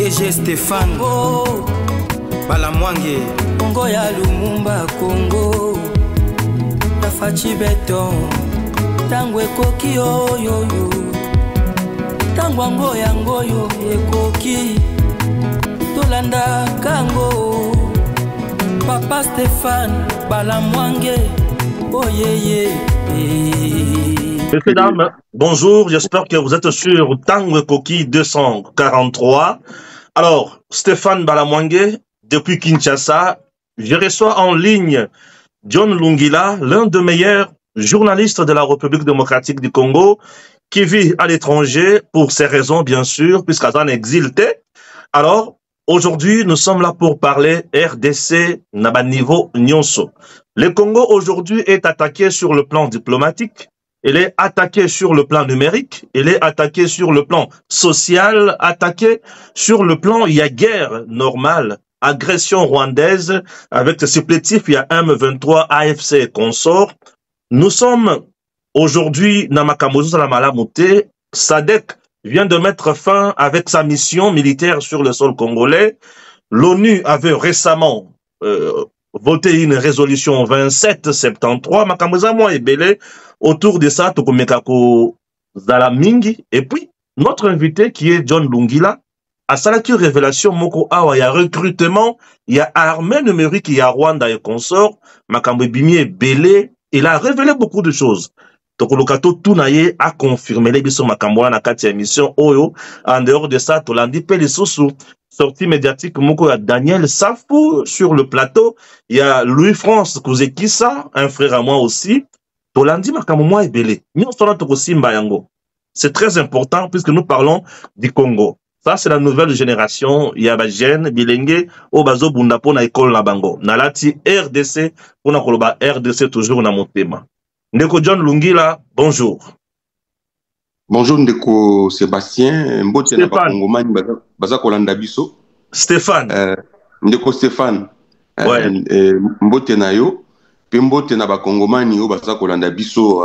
DG Stéphane Balamwange Congo ya Lumumba Congo Tafachi Beton Tangwe koki oyoyo Tangwango yangoyo ekoki Tolanda kango Papa Stéphane Balamwange Oh yeah. Messieurs, dames, bonjour, j'espère que vous êtes sur Tangwe Koki 243. Alors, Stéphane Balamwange, depuis Kinshasa, je reçois en ligne John Lungila, l'un des meilleurs journalistes de la République démocratique du Congo, qui vit à l'étranger pour ses raisons, bien sûr, puisqu'il est en exilté. Alors, aujourd'hui, nous sommes là pour parler RDC Nabanivo Nyonso. Le Congo aujourd'hui est attaqué sur le plan diplomatique, il est attaqué sur le plan numérique, il est attaqué sur le plan social, attaqué sur le plan, il y a guerre normale, agression rwandaise avec ce supplétif, il y a M23, AFC et consorts. Nous sommes aujourd'hui dans Makamozo Salamalamoute, SADC vient de mettre fin avec sa mission militaire sur le sol congolais. L'ONU avait récemment voté une résolution 2773, Makamoza moi et Belé, autour de ça, Tokomekako Zalamingi, et puis notre invité qui est John Lungila, à Salaki Révélation Moko Awa, il y a recrutement, il y a armée numérique, il y a Rwanda et consorts, Makambo Bimi et Belé, il a révélé beaucoup de choses. Tokolokato Tunaye a confirmé les bisous Makambola na kati émission Oyo. En dehors de ça, Tolandi Pelissousou, sortie médiatique Moko à Daniel Safou sur le plateau. Il y a Louis-France Kouzekissa, un frère à moi aussi. Tolandi Makambola et Belé. C'est très important puisque nous parlons du Congo. Ça, c'est la nouvelle génération. Il y a Bajen, Bilenge, Obazo Bundapo na école na bango. Nalati RDC, on a koloba RDC toujours na mon thème. Ndeko John Lungila, bonjour. Bonjour Ndeko Sébastien, Mbote na Bakongomani baza kolanda biso. Stéphane. Ndeko Stéphane. Ouais. Mbote na yo, pe Mbote na Bakongomani yo baza kolanda biso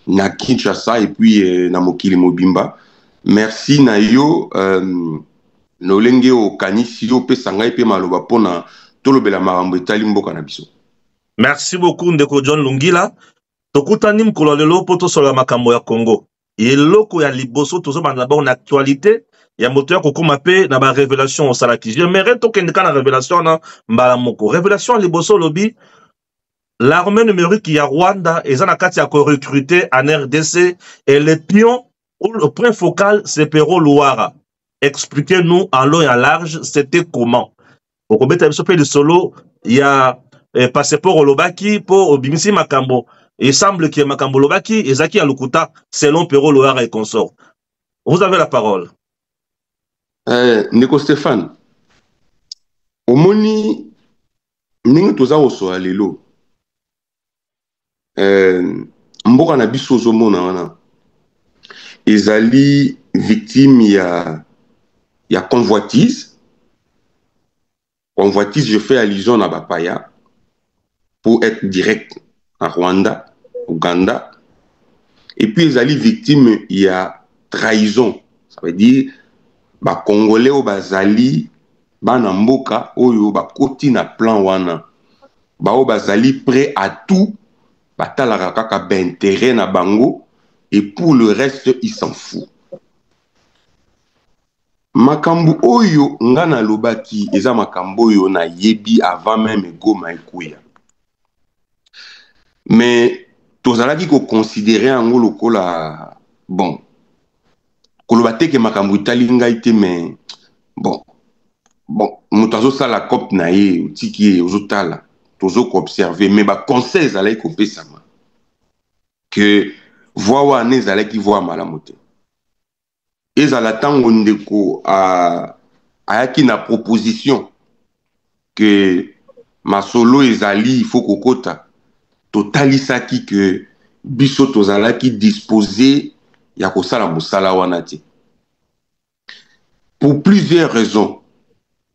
na Kinshasa et puis na mokili mobimba. Merci na yo no lenge o kanisi yo pe sanga pe maloba pona tolobela marambo etali mboka na biso. Merci beaucoup Ndeko John Lungila. Tokutani mkolo lelo poto sola makambo ya Congo. Eloko ya liboso tozo banda ba en actualité ya moto ya kokoma pe na ba révélation au salaki. J'aimerais tokendeka na révélation na mbala moko. Révélation liboso lobi l'armée numérique ya Rwanda ezana kati ya ko recruter en RDC et les pions le point focal c'est Pero Louara. Expliquez-nous en long et en large c'était comment. Okobeta biso pe le solo il y a passeport olobaki pour obimisi makambo. Il semble que Makambo Lobaki et Zaki Alukuta, selon Pero Louara et consort. Vous avez la parole. Ndeko Stéphane, omoni ningi toza oso alelo. Mboka na biso zomona wana. Ezali victime ya convoitise. Convoitise, je fais allusion à Bapaya pour être direct. À Rwanda, Ouganda, et puis ils allaient victimes, il y a trahison, ça veut dire, bah Congolais ou bah zali, bah namboka, ou bah koti na plan wana, bah ou bah zali prêt à tout, bah talaraka bah intérêt na bango, et pour le reste ils s'en foutent. Makambu oyo ngana lobaki, eza makambu oyo na yebi avant même goma ekuya. Mais tous ceux qui considèrent un lokola bon, kolobate que makambu italinga ite mais bon, mutazo ça la cop naie tiki ozotala, tozo observer mais ba conseil zalai ko pesama que voix wane zalai ki voix malamote. Ezala tango ndeko a yaki na proposition que masolo ezali il faut kokota totalisaki que biso tozalaki disposé ya kosala mosala wana te. Pour plusieurs raisons.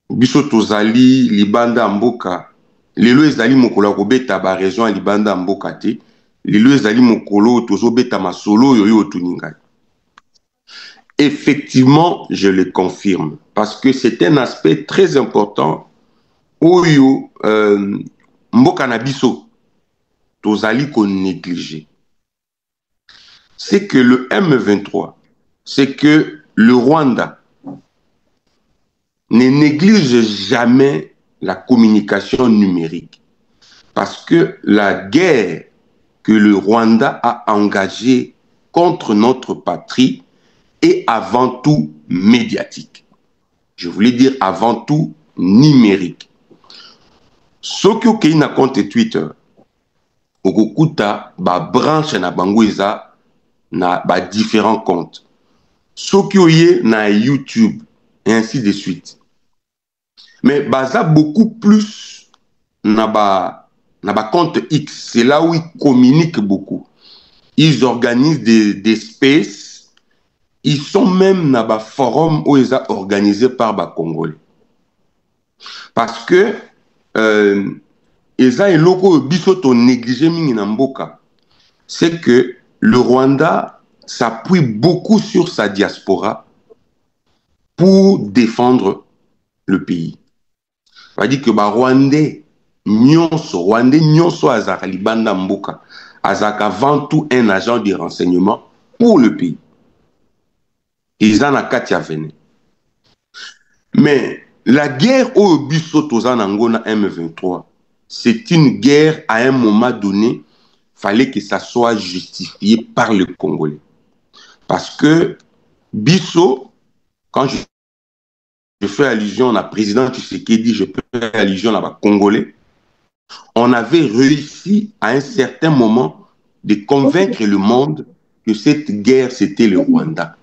Biso tozali libanda mboka, lelo ezali mokolo kobeta ba raison ya libanda mboka te, lelo ezali mokolo tozobeta masolo yoyo otuninga. Effectivement, je le confirme parce que c'est un aspect très important. Oyo, mboka na biso, tozali ko négliger. C'est que le M23, c'est que le Rwanda ne néglige jamais la communication numérique. Parce que la guerre que le Rwanda a engagée contre notre patrie est avant tout médiatique. Je voulais dire avant tout numérique. Ce qui est na compte Twitter, okukuta ba branche na bangweza na ba différents comptes. Ce qui est na YouTube et ainsi de suite. Mais baza beaucoup plus na ba compte X, c'est là où ils communiquent beaucoup. Ils organisent des spaces. Ils sont même dans des forums où ils sont organisés par les Congolais. Parce que ils ont loko bisoto négligé minamboka. C'est que le Rwanda s'appuie beaucoup sur sa diaspora pour défendre le pays. Ça veut dire que les Rwandais nyonso azaka libanda mboka azaka avant tout un agent de renseignement pour le pays. Ils en a katia vene. Mais la guerre au biso tozana ngona M23, c'est une guerre à un moment donné, fallait que ça soit justifié par le Congolais. Parce que biso, quand je fais allusion à la présidente Tshisekedi, je fais allusion à la Congolais, on avait réussi à un certain moment de convaincre le monde que cette guerre, c'était le Rwanda.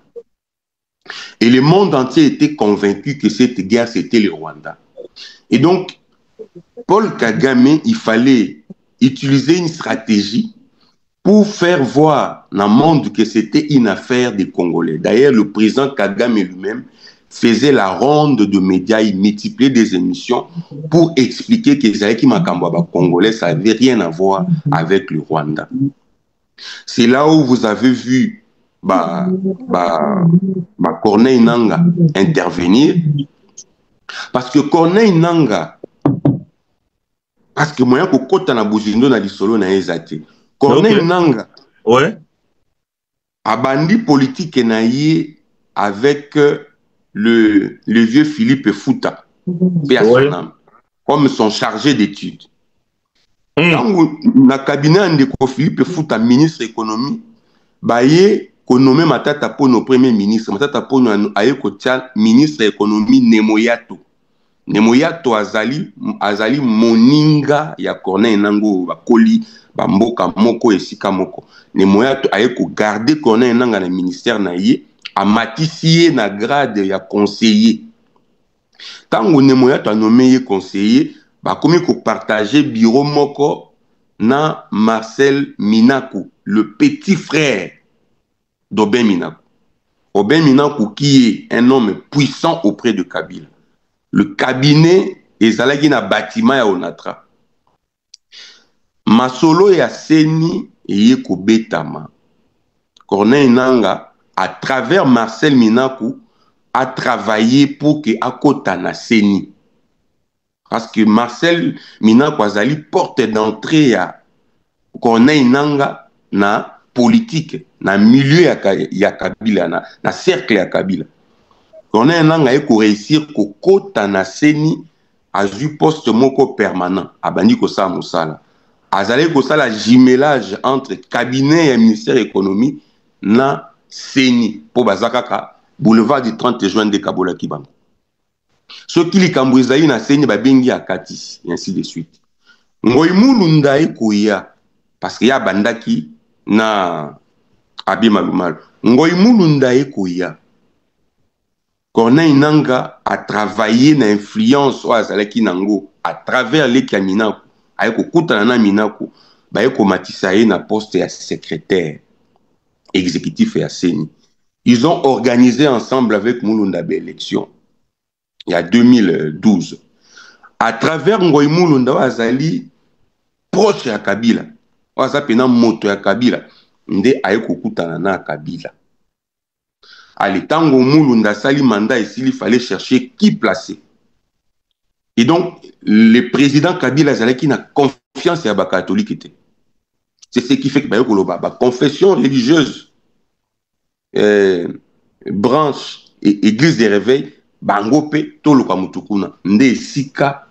Et le monde entier était convaincu que cette guerre, c'était le Rwanda. Et donc, Paul Kagame, il fallait utiliser une stratégie pour faire voir dans le monde que c'était une affaire des Congolais. D'ailleurs, le président Kagame lui-même faisait la ronde de médias, il multipliait des émissions pour expliquer que les Congolais, ça n'avait rien à voir avec le Rwanda. C'est là où vous avez vu Corneille Nangaa intervenir. Parce que Corneille Nangaa, parce que moi, je suis na Buzindo na lisolo na ezate. Corneille Nangaa, ouais, a bandi politique naïe avec le vieux Philippe Fouta, ouais, comme son chargé d'études. Dans le cabinet de Philippe Fouta, ministre de l'économie, baye nommé Matata Pono premier ministre, Matata Pono aye kotia ministre de l'économie Nemoyato. Nemoyato azali moninga ya Corneille Nangaa bakoli bamboka moko esika moko. Nemoyato aye ko garder Corneille Nangaa na ministère na ye a matisier na grade ya conseiller. Tango Nemoyato a nommé conseiller, bakomi ko partager bureau moko na Marcel Minaku, le petit frère d'Aubin Minaku. Aubin Minaku qui est un homme puissant auprès de Kabila. Le cabinet ezalaki na bâtiment ya Onatra. Masolo ya seni eye ko betama. Corneille Nangaa, à travers Marcel Minaku, a travaillé pour que akota na seni. Parce que Marcel Minaku azali porte d'entrée à Corneille Nangaa na politique, na milieu ya Kabila, na cercle ya Kabila. Corneille Nangaa a réussi ko kota na seni a ju poste moko permanent, abandi ko sa musala. Azali ko sa la jumelage entre cabinet et ministère de l'économie na seni pour bazakaka boulevard du 30 juin de Kabola Kibango. Ce qui li kambouzayi na seni babengi akati, et ainsi de suite. Ngoy mulunda ekoya parce que ya bandaki na Abima Lumal. Ngoy mulunda ekoya. Corneille Nangaa a travaillé na influence ou azalaki nango à travers les Minaku. Ayeko kutana na Minaku, bayeko matisaye na poste ya secrétaire exécutif et Seni. Ils ont organisé ensemble avec Mulunda l'élection il y a 2012. À travers Ngoy Mulunda azali proche ya Kabila. Waza pena moto ya Kabila. Nde ayeko kutana na Kabila. Allez, tango Moulunda Sali mandat et s'il fallait chercher qui placer. Et donc, le président Kabila Zalaki n'a confiance à la catholique. C'est ce qui fait que la confession religieuse, branche et église des réveils, bangope, tolo kamutukuna, nde sika,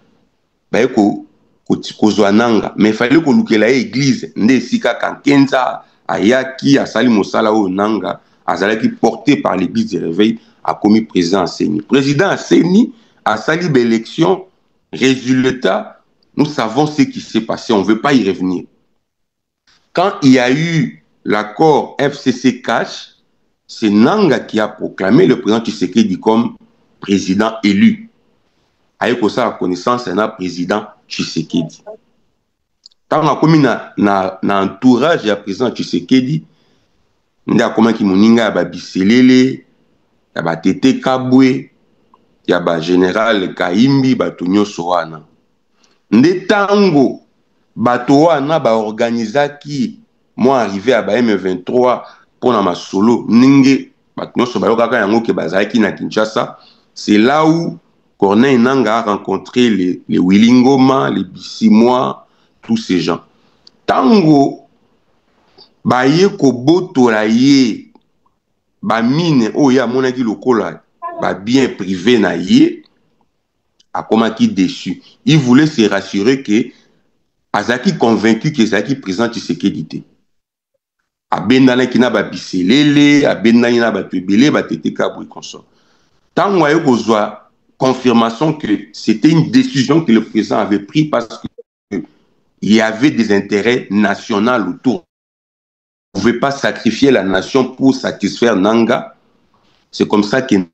kozwananga, mais il fallait que l'église, nde sika kankenza, ayaki, asali mosala o nanga, azalaki porté par l'église des réveils, a commis président Asseni. Président Asseni a sali l'élection, résultat, nous savons ce qui s'est passé, on ne veut pas y revenir. Quand il y a eu l'accord FCC Cash, c'est Nanga qui a proclamé le président Tshisekedi comme président élu. Avec ça, la connaissance, c'est un président Tshisekedi. Quand on a commis na entourage du président Tshisekedi, il y a comme qui moninga ba biselele, ya ba tete kabwe, ya ba général Kaimbi, ba tonyo soana. Nde tango bato wana ba organisaki moi arrivé à M23 pour na masolo ninge bato nyonso bayokaka yango ke bazalaki na Kinshasa. C'est là où Corneille Nanga a rencontré les Willingoma, les Bissimois, tous ces gens. Tango baye ko botola ye ba mine oya monaki lokola ba bien privé na ye a komaki déçu. Il voulait se rassurer que Azaki convaincu que Azaki président Tshisekedi. Abendana ki na ba biselele, abendana na ba tebele, ba tete kabwe consort. Tant moi kozwa confirmation que c'était une décision que le président avait prise parce qu'il y avait des intérêts nationaux autour. On ne pouvait pas sacrifier la nation pour satisfaire Nanga. C'est comme ça qu'il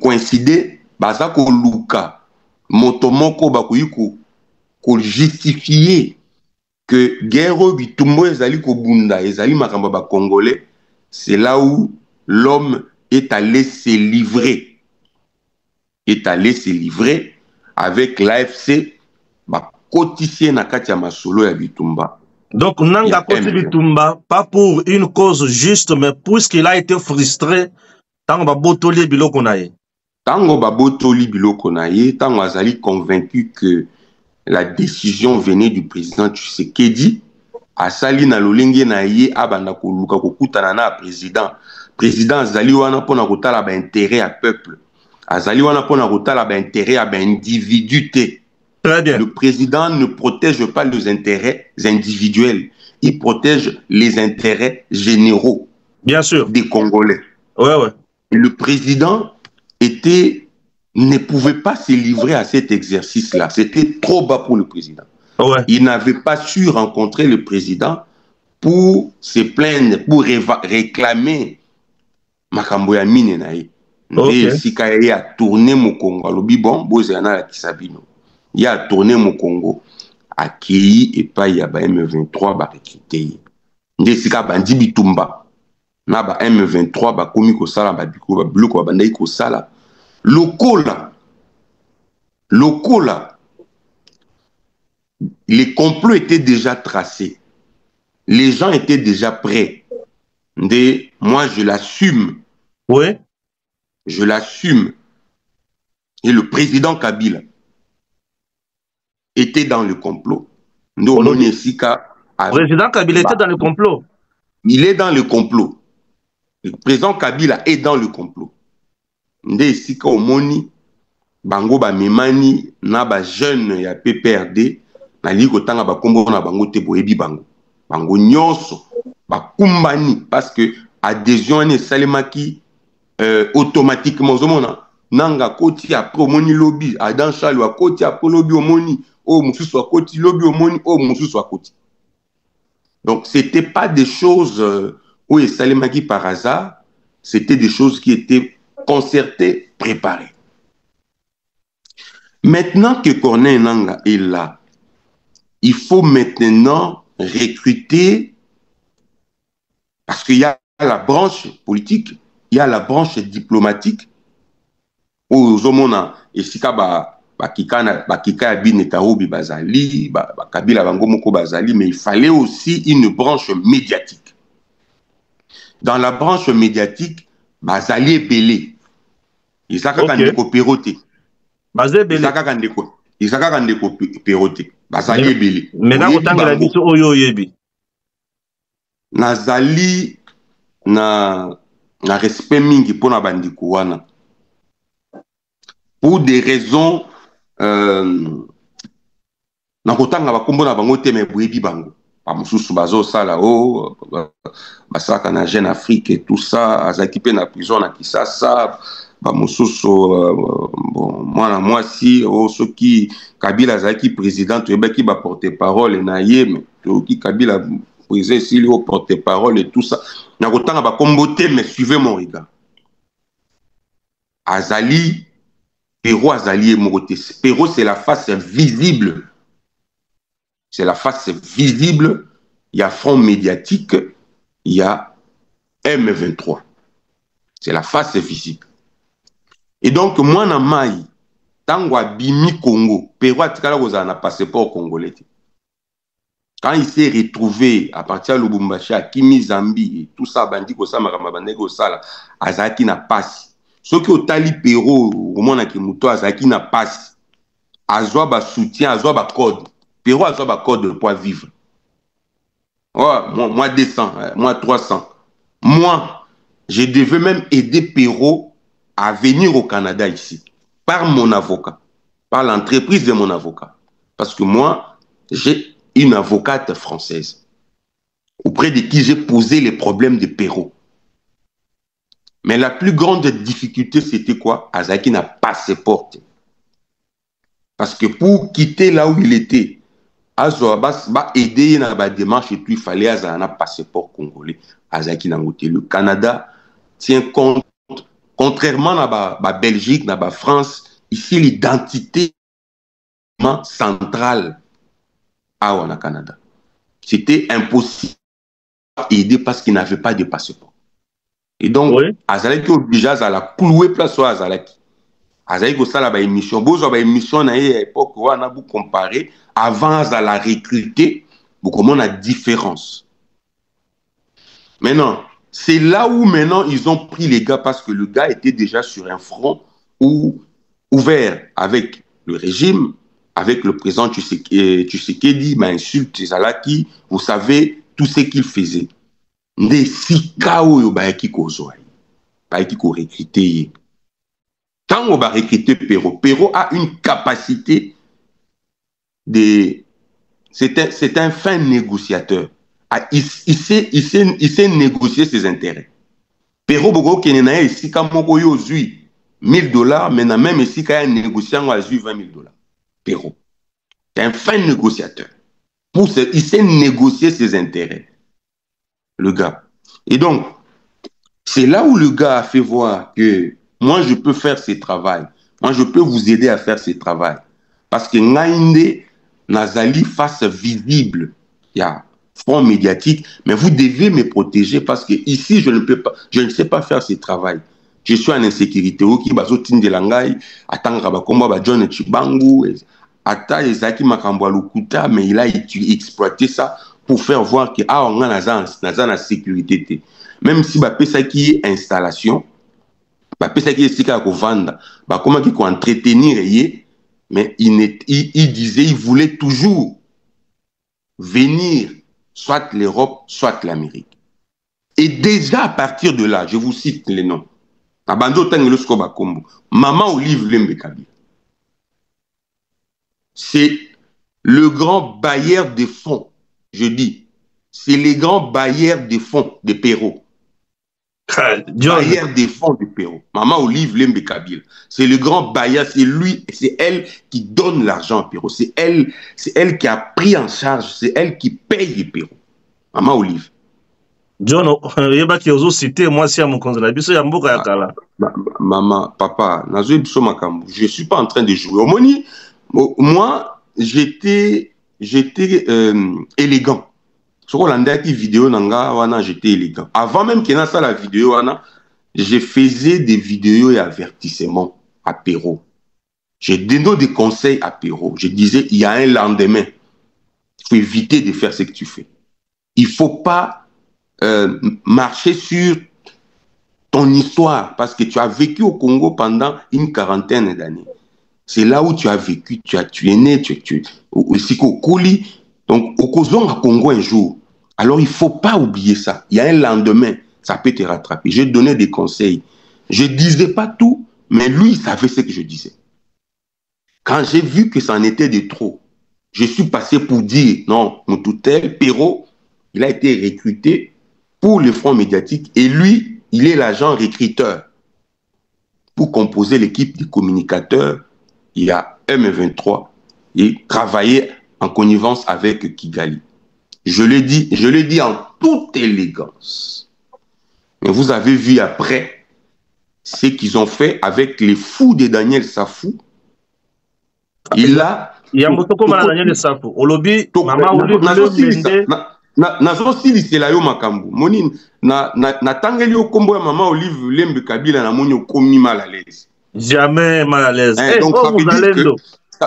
coïncidait. Bazako Luka, Motomoko Bakuyiko, qu'on justifiait que Guerre Bitumbo ezali Kobunda, ezali Makamba Congolais, c'est là où l'homme est allé se livrer. Est allé se livrer avec l'AFC, cotifié na katia masolo ya Bitumba. Donc Nanga Koti Bitumba, pas pour une cause juste, mais puisqu'il a été frustré, tant ba botoli biloko naye. Tango babotoli biloko naye, tango azali convaincu que la décision venait du président Tshisekedi, asali na lolenge naye abanda ko luka ko kutana na président. Président azali wana pona kotala ba intérêt à peuple. Azali wana pona kotala ba intérêt à ba individu te. Très bien. Le président ne protège pas les intérêts individuels, il protège les intérêts généraux. Bien sûr. Des Congolais. Ouais, ouais. Et le président ne pouvait pas se livrer à cet exercice-là. C'était trop bas pour le président. Ouais. Il n'avait pas su rencontrer le président pour se plaindre, pour réclamer Makambo ya mine nae. Et si il a tourné mon Congo, alobi bon, bozana la kisabino. Il a tourné mon Congo, accueilli et pas il y a M23 ba recruté. Ndé sika bandi bitumba. Na ba M23 ba komi ko sala ba biko ba bloko ba bandai ko sala. Lokola, les complots étaient déjà tracés. Les gens étaient déjà prêts. Moi, je l'assume. Oui. Je l'assume. Et le président Kabila était dans le complot. Le président Kabila était dans le complot. Il est dans le complot. Le président Kabila est dans le complot. Nde sika omoni bango ba memani na ba jeune ya PPRD na liko tanga ba kombo na bango te boyebi bango nyonso ba kumbani parce que adhésion ne salemaki automatiquement zomona nanga koti après omoni lobby Adam Charles wa koti après lobby omoni o mususu wa koti lobby omoni o mususu wa koti. Donc c'était pas des choses où salemaki par hasard, c'était des choses qui étaient concerté, préparé. Maintenant que Corneille Nanga est là, il faut maintenant recruter, parce qu'il y a la branche politique, il y a la branche diplomatique, où Zomona et Sika Bakika Abine Karoubi Bazali, Kabila Bangomoko Bazali, mais il fallait aussi une branche médiatique. dans la branche médiatique, bazali belé. Ils savent quand on péroté. Bazali belé. Ils savent quand on péroté. Bazali belé. Mais quand on a dit oyo yebi. Nazali na respect mingi pour na bandiko wana. Pour des raisons na kotanga bakombo na bango te me boyebi bango. Ba mususu bazo sala o basaka na Jeune Afrique et tout ça, azaki pe na prison na Kisasa, ba mususu bon moi si o soki Kabila azaki président to ebaki ba porte-parole na yeme to ki Kabila président si le porte-parole et tout ça. Na kotanga bakombo te mais suivez mon regard. Azali Pero azali et Morote. Pero c'est la face visible. C'est la face visible. Il y a front médiatique, il y a M23. C'est la face visible. Et donc, moi, na mai, tango abimi Congo, Pero atikala kozala na passeport congolais. Quand il s'est retrouvé à partir de Lubumbashi, à Kimi Zambi, et tout ça, bandi kosa makamabande kosala, azaki na passe. Ce qui est tali Pero, au moins qui muto azaki na passe, azwa ba soutien, azwa ba code. Pero azwa ba code pour vivre. Oh, moi 200, moi 300. Moi, je devais même aider Pero à venir au Canada ici, par mon avocat, par l'entreprise de mon avocat. Parce que moi, j'ai une avocate française, auprès de qui j'ai posé les problèmes de Pero. Mais la plus grande difficulté, c'était quoi? Azaki n'a pas passeport. Parce que pour quitter là où il était, Azoabas aider dans la démarche et tout, il fallait un passeport congolais. Azaki n'a pas. Le Canada tient compte, contrairement à la Belgique, à la France, ici l'identité centrale au Canada. C'était impossible d'aider parce qu'il n'avait pas de passeport. Et donc, oui. Azalaki obligé à la clouer place à Azalaki. Azalaki au sala ba émission. Bozo ba émission na époque où on a beaucoup comparé avant à la recruter, beaucoup moins la différence. Maintenant, c'est là où maintenant ils ont pris les gars parce que le gars était déjà sur un front ouvert avec le régime, avec le président Tshisekedi, m'a insulté Zalaki, vous savez tout ce qu'il faisait. Des sika oyo bayaki kozwa bayaki ko recruter quand on va recruter Pero a une capacité de c'est un fin négociateur. Il sait négocier ses intérêts. Pero boko kenena ici quand moko yo zui $1000 mais na même ici quand un négociant a zui $20,000. Pero c'est un fin négociateur. Il sait négocier ses intérêts. Le gars. Et donc, c'est là où le gars a fait voir que moi, je peux faire ce travail. Moi, je peux vous aider à faire ce travail. Parce que Naïnde, Nazali, face visible, il y a front médiatique, mais vous devez me protéger parce que ici, je ne peux pas, je ne sais pas faire ce travail. Je suis en insécurité. Oki bazotin de langay, atanga bakomba ba John Chibangu, ata ezaki makambo lukuta, mais il a exploité ça pour faire voir que on a la sécurité. Même si bah ça qui est installation, bah ça qui est sika ko vendre, bah comment qui ko entretenir mais il disait il voulait toujours venir soit l'Europe soit l'Amérique. Et déjà à partir de là, je vous cite les noms. Abando Tangelosko Bakombo, Maman Olive Lembe Kabila. C'est le grand bailleur de fonds. Je dis, c'est les grands bailleurs des fonds de Pero. Bailleurs des fonds de Pero. Maman Olive Lembe Kabila. C'est le grand bailleur, c'est lui, c'est elle qui donne l'argent à Pero. C'est elle qui a pris en charge, c'est elle qui paye Pero. Maman Olive. John, yeba qui ozo cité moi si à mon compte la biso ya mboka ya kala. Maman, papa, nazo biso makambo. Je suis pas en train de jouer. Omoni, moi, j'étais élégant. Ce qu'on a dit vidéo nanga wana j'étais élégant. Avant même qu'il y ait ça la vidéo wana, je faisais des vidéos et avertissements à Pero. Je donnais des conseils à Pero. Je disais il y a un lendemain. Il faut éviter de faire ce que tu fais. Il faut pas marcher sur ton histoire, parce que tu as vécu au Congo pendant une quarantaine d'années. C'est là où tu as vécu, tu es né, aussi au Koli, donc au Congo un jour. Alors il ne faut pas oublier ça. Il y a un lendemain, ça peut te rattraper. Je donnais des conseils. Je ne disais pas tout, mais lui, il savait ce que je disais. Quand j'ai vu que ça en était de trop, je suis passé pour dire, non, Moutoutel, Perrault, il a été recruté pour le front médiatique et lui, il est l'agent recruteur pour composer l'équipe des communicateurs. Il y a M23 et travailler en connivence avec Kigali. Je l'ai dit en toute élégance. Mais vous avez vu après ce qu'ils ont fait avec les fous de Daniel Safou. Il a... Il y a un motoko à Daniel Safou. Olobi, maman Olive, nazo silisela yo makambo. Moni na tangeli yo kombo ya maman Olive Lembe Kabila na moni okomi mal à l'aise. Jamais mal à l'aise. Donc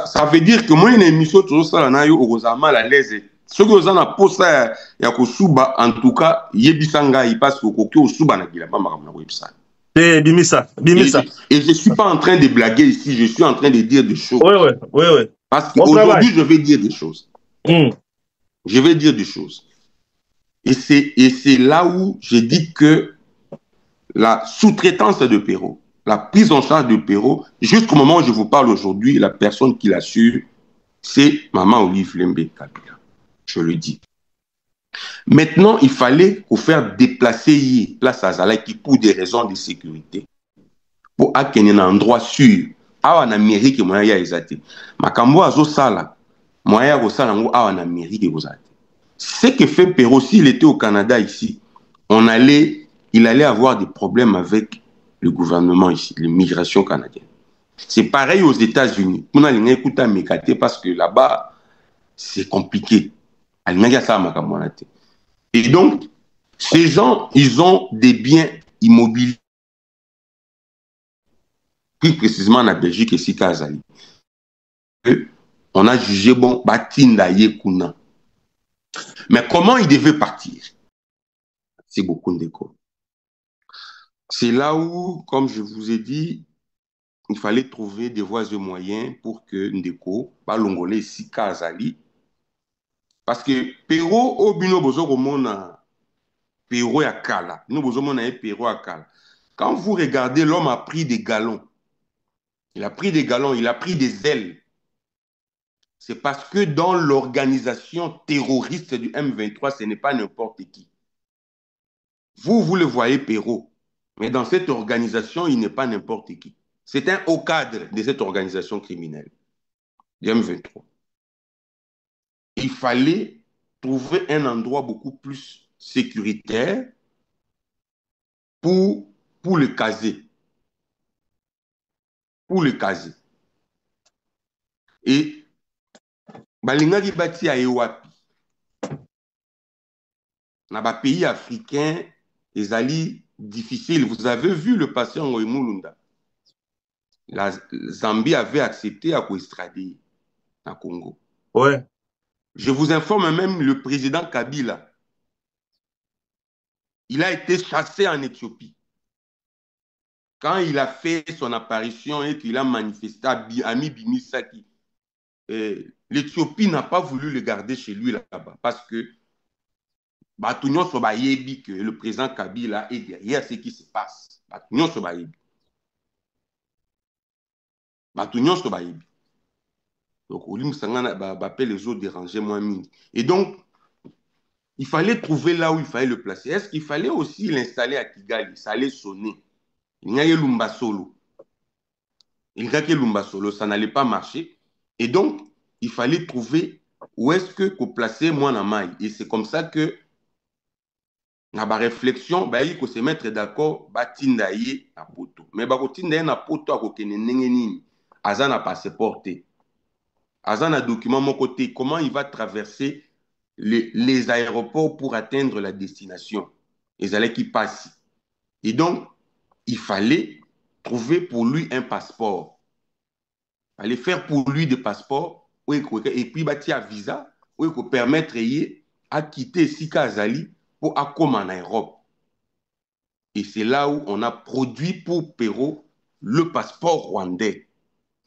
ça veut dire que moi une émission toujours ça na yo okoza mal à l'aise. Ce que vous en a posa ya kosuba en tout cas yebisanga il passe au koki osuba na gila ba makambo na website. Bimisa. Et je suis pas en train de blaguer ici, je suis en train de dire des choses. Oui. Parce qu'aujourd'hui je vais dire des choses. Je vais dire des choses. Et c'est là où je dis que la sous-traitance de Perrault, la prise en charge de Perrault, jusqu'au moment où je vous parle aujourd'hui, la personne qui l'assure, c'est Maman Olive Lembe Kabila. Je le dis. Maintenant, il fallait faire déplacer Place Azalaki pour des raisons de sécurité. Pour acquérir un endroit sûr. En Amérique, moi, il y a exaté. Makambo azo sala, moi, il y a osala en Amérique, ce que fait Perrault, s'il était au Canada ici, il allait avoir des problèmes avec le gouvernement ici, l'immigration canadienne. C'est pareil aux États-Unis. On a écouté Mekate parce que là-bas, c'est compliqué. Et donc, ces gens, ils ont des biens immobiliers, plus précisément en Belgique et Sikazali. On a jugé bon, Batinda Yekuna. Mais comment il devait partir? C'est beaucoup de déco. C'est là où, comme je vous ai dit, il fallait trouver des voies et moyens pour que Ndeko, Balongolais, Sika Azali, parce que Perrault, au Bino Bozo Romona, Perrault à Kala, nous Bozo Mona Perrault à Kala. Quand vous regardez, l'homme a pris des galons. Il a pris des galons, il a pris des ailes. C'est parce que dans l'organisation terroriste du M23, ce n'est pas n'importe qui. Vous le voyez, Perrault. Mais dans cette organisation, il n'est pas n'importe qui. C'est un haut cadre de cette organisation criminelle, du M23. Il fallait trouver un endroit beaucoup plus sécuritaire pour le caser. Pour le caser. Et balingaki bati a ewapi. Dans les pays africains, les alliés difficiles. Vous avez vu le passé en Mulunda. La Zambie avait accepté à extrader à Congo. Ouais. Je vous informe même le président Kabila. Il a été chassé en Éthiopie. Quand il a fait son apparition et qu'il a manifesté à Mibimisaki, l'Éthiopie n'a pas voulu le garder chez lui là-bas parce que Batunion Sobayebi, que le président Kabila est derrière ce qui se passe. Batunion Sobayebi. Batunion Sobayebi. Donc, Olim Sangana appelle les autres déranger moins mini. Et donc, il fallait trouver là où il fallait le placer. Est-ce qu'il fallait aussi l'installer à Kigali? Ça allait sonner. Il n'y a eu Lumba Solo. Il n'y a que Lumba Solo. Ça n'allait pas marcher. Et donc, il fallait trouver où est-ce que qu'on plaçait moi dans maille. Et c'est comme ça que, dans la réflexion, il faut se mettre d'accord, Batindaye à poto. Mais Batindaye à poto à kokene nengenini. Azan a passeport. Azan a document mon côté. Comment il va traverser les aéroports pour atteindre la destination. Les allées qui passent. Et donc, il fallait trouver pour lui un passeport. Il fallait faire pour lui des passeports. Et puis, il y a un visa. Où il faut permettre à quitter Sika Azali pour Akoma en Europe. Et c'est là où on a produit pour Perrault le passeport rwandais.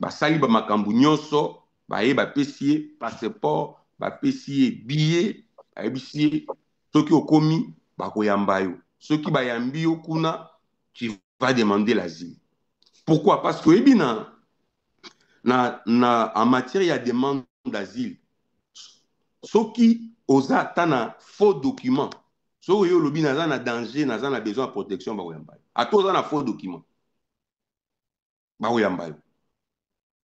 Basali ba makambu nyonso, baye ba pesier passeport, ba pesier billet, ba pesier soki okomi ba koyamba yo. Soki ba yambi yo kuna, tu vas demander l'asile. Pourquoi? Parce que en matière il y a demande d'asile. Soki oza tana faux document, soki yo lobi naza na danger, naza na besoin de protection ba koyamba yo. Ato oza na faux document. Ba koyamba yo.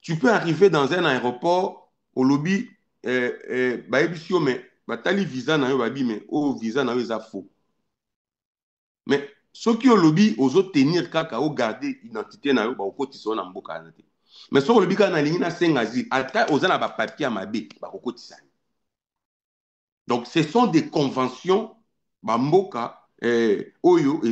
Tu peux arriver dans un aéroport au lobby, mais batali visa na yo babi mais oh visa na yo eza faux. Mais ceux qui au lobby ozo tenir kaka o garder identité na yo ba okotisa na mboka na te. Mais ceux au lobby kana lingi na senga zi ata oza na ba papier mabe ba okotisa. Donc ce sont des conventions ba mboka oyo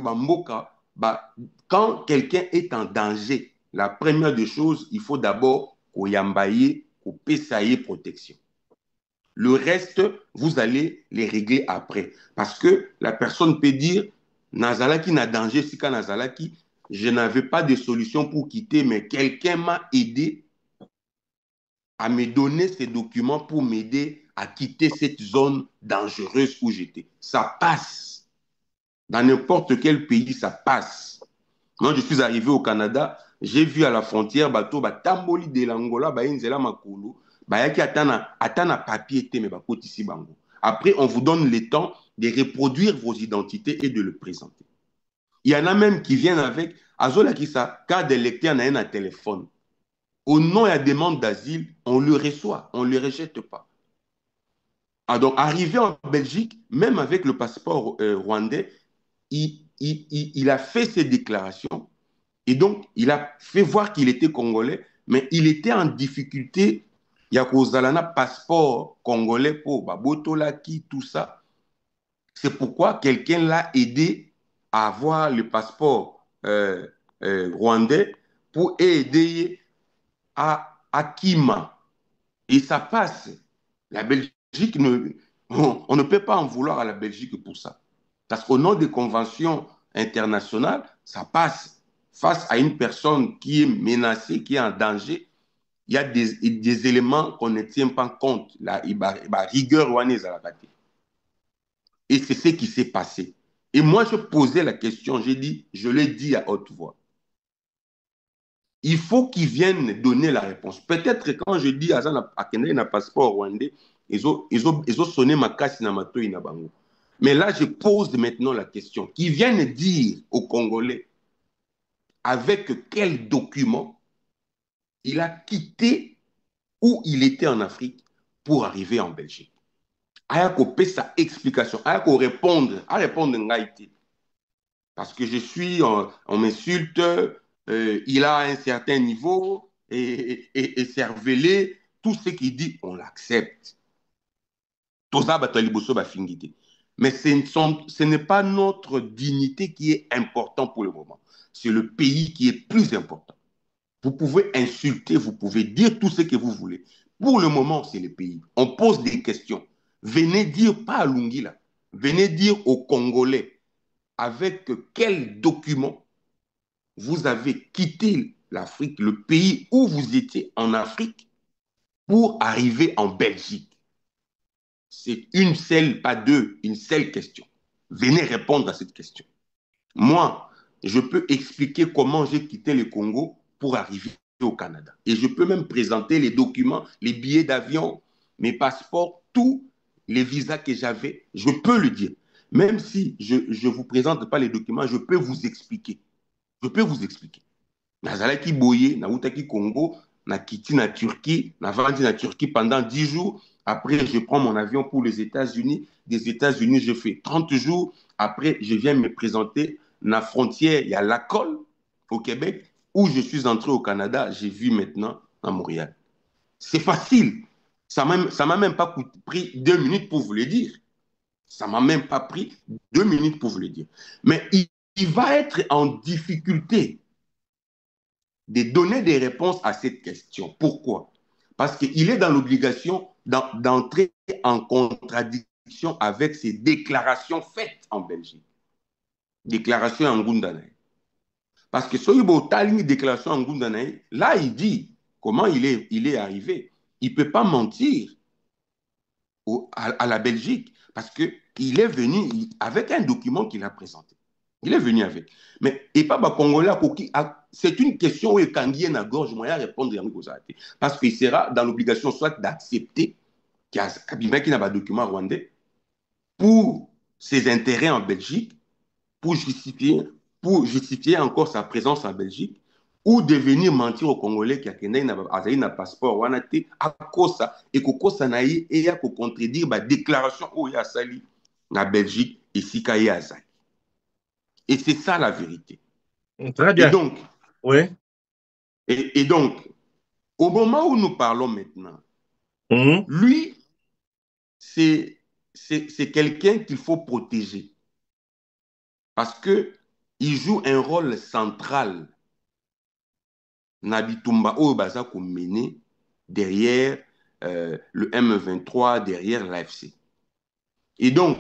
ba mboka ba quand quelqu'un est en danger. La première des choses, il faut d'abord qu'on yambaye, qu'on pesaye protection. Le reste, vous allez les régler après. Parce que la personne peut dire, Nazalaki n'a danger, Sika Nazalaki, je n'avais pas de solution pour quitter, mais quelqu'un m'a aidé à me donner ces documents pour m'aider à quitter cette zone dangereuse où j'étais. Ça passe. Dans n'importe quel pays, ça passe. Moi, je suis arrivé au Canada, j'ai vu à la frontière, bateau, tamboli de l'Angola, inzela makulu, yaki atana papier te, mais ici bango. Après, on vous donne le temps de reproduire vos identités et de le présenter. Il y en a même qui viennent avec, azola qui sa carte d'électeur na un téléphone. Au nom de la demande d'asile, on le reçoit, on ne le rejette pas. Ah, donc, arrivé en Belgique, même avec le passeport rwandais, il a fait ses déclarations et donc il a fait voir qu'il était congolais, mais il était en difficulté. Il y a un passeport congolais pour Babotolaki, tout ça. C'est pourquoi quelqu'un l'a aidé à avoir le passeport rwandais pour aider à Kima. Et ça passe. La Belgique, on ne peut pas en vouloir à la Belgique pour ça. Parce qu'au nom des conventions internationales, ça passe. Face à une personne qui est menacée, qui est en danger, il y a des éléments qu'on ne tient pas compte. La rigueur rwandaise à la tête. Et c'est ce qui s'est passé. Et moi, je posais la question, j'ai dit, je l'ai dit à haute voix. Il faut qu'ils viennent donner la réponse. Peut-être que quand je dis à Kenya un passeport rwandais, ils ont sonné ma casse na mato na bango. Mais là, je pose maintenant la question. Qu'ils viennent dire aux Congolais avec quel document il a quitté où il était en Afrique pour arriver en Belgique. Ayako paie sa explication. Ayako répondre. À répondre ngaïti. Parce que je suis, on m'insulte, il a un certain niveau et cervelé. Tout ce qu'il dit, on l'accepte. Mais ce n'est pas notre dignité qui est important pour le moment. C'est le pays qui est plus important. Vous pouvez insulter, vous pouvez dire tout ce que vous voulez. Pour le moment, c'est le pays. On pose des questions. Venez dire, pas à Lungila, venez dire aux Congolais avec quel document vous avez quitté l'Afrique, le pays où vous étiez en Afrique, pour arriver en Belgique. C'est une seule, pas deux, une seule question. Venez répondre à cette question. Moi, je peux expliquer comment j'ai quitté le Congo pour arriver au Canada. Et je peux même présenter les documents, les billets d'avion, mes passeports, tous les visas que j'avais. Je peux le dire. Même si je ne vous présente pas les documents, je peux vous expliquer. Je peux vous expliquer. Nazalaki Boye, Naoutaki Congo, na quitté na Turquie, na vendu na Turquie pendant 10 jours. Après, je prends mon avion pour les États-Unis. Des États-Unis, je fais 30 jours. Après, je viens me présenter na frontière, il y a Lacolle au Québec, où je suis entré au Canada, j'ai vu maintenant à Montréal. C'est facile. Ça m'a même pas pris 2 minutes pour vous le dire. Ça m'a même pas pris 2 minutes pour vous le dire. Mais il va être en difficulté de donner des réponses à cette question. Pourquoi? Parce qu'il est dans l'obligation d'entrer en contradiction contradiction avec ses déclarations faites en Belgique. Déclaration en Gundanaï. Parce que Soyibo Tali déclaration en Gundanaï, là il dit comment il est arrivé. Il ne peut pas mentir à la Belgique parce qu'il est venu avec un document qu'il a présenté. Il est venu avec. Mais et pas Congolais, c'est une question où il y a gorge moyen répondre à parce qu'il sera dans l'obligation soit d'accepter qu'il n'a pas de document rwandais pour ses intérêts en Belgique, pour justifier encore sa présence en Belgique, ou de venir mentir aux Congolais qui a un passeport à cause et que ça n'a et à contredire la déclaration où il y a sali la Belgique et si qu'il y a Azali. Et c'est ça la vérité. Très bien. Et donc, oui. Et donc, au moment où nous parlons maintenant, lui, c'est quelqu'un qu'il faut protéger. Parce qu'il joue un rôle central Nabitumba Obaza qu'on mené derrière le M23, derrière l'AFC. Et donc,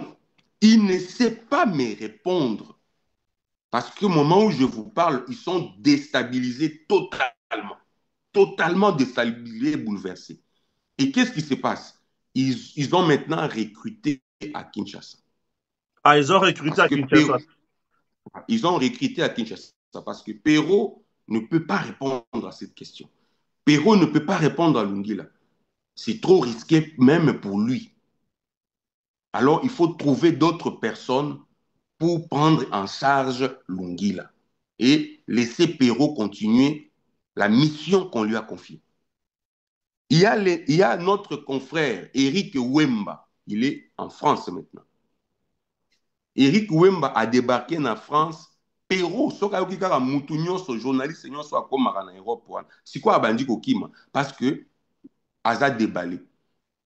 il ne sait pas me répondre. Parce qu'au moment où je vous parle, ils sont déstabilisés totalement. Totalement déstabilisés, bouleversés. Et qu'est-ce qui se passe? Ils ont maintenant recruté à Kinshasa. Ah, ils ont recruté à Kinshasa. Ils ont recruté à Kinshasa parce que Perrault ne peut pas répondre à cette question. Perrault ne peut pas répondre à Lungila. C'est trop risqué même pour lui. Alors, il faut trouver d'autres personnes pour prendre en charge Lungila et laisser Perrault continuer la mission qu'on lui a confiée. Il y a notre confrère Eric Wemba. Il est en France maintenant. Eric Wemba a débarqué en France. Perrault, ce journaliste, en Europe, c'est quoi Abandi Kokima? Parce que Azad déballé.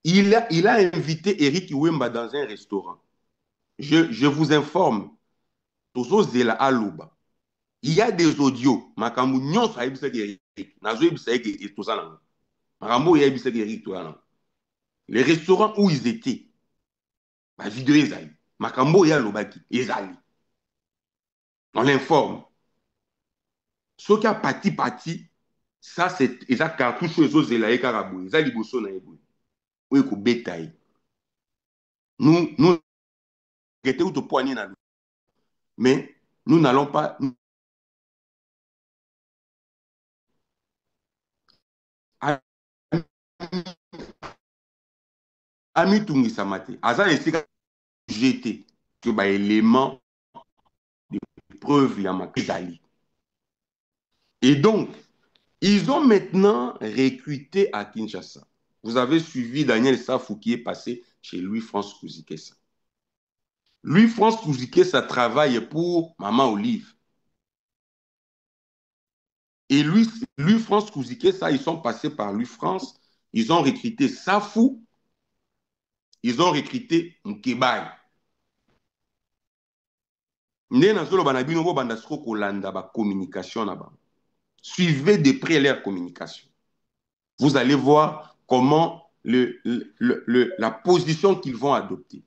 Il a invité Eric Wemba dans un restaurant. Je vous informe, il y a des audios. Les restaurants où ils étaient, la vidéo est allée. Makambo ya lobaki, ezali. On l'informe. Ce qui a parti, ça c'est eza cartouche ezo zela e karabou, eza liboso na ebo. Oui ko bétail. Nous était ou to poigner na. Mais nous n'allons pas Ami Tungisa Mate, Azan esika jeté que ba élément de preuve ya makizali. Et donc, ils ont maintenant recruté à Kinshasa. Vous avez suivi Daniel Safou qui est passé chez Louis-France Kouzikessa. Louis-France Kouzikessa travaille pour Maman Olive. Et Louis-France Kouzikessa, ils sont passés par Louis-France. Ils ont recruté Safou. Ils ont recruté Mkebaï. Suivez de près leur communication. Vous allez voir comment la position qu'ils vont adopter.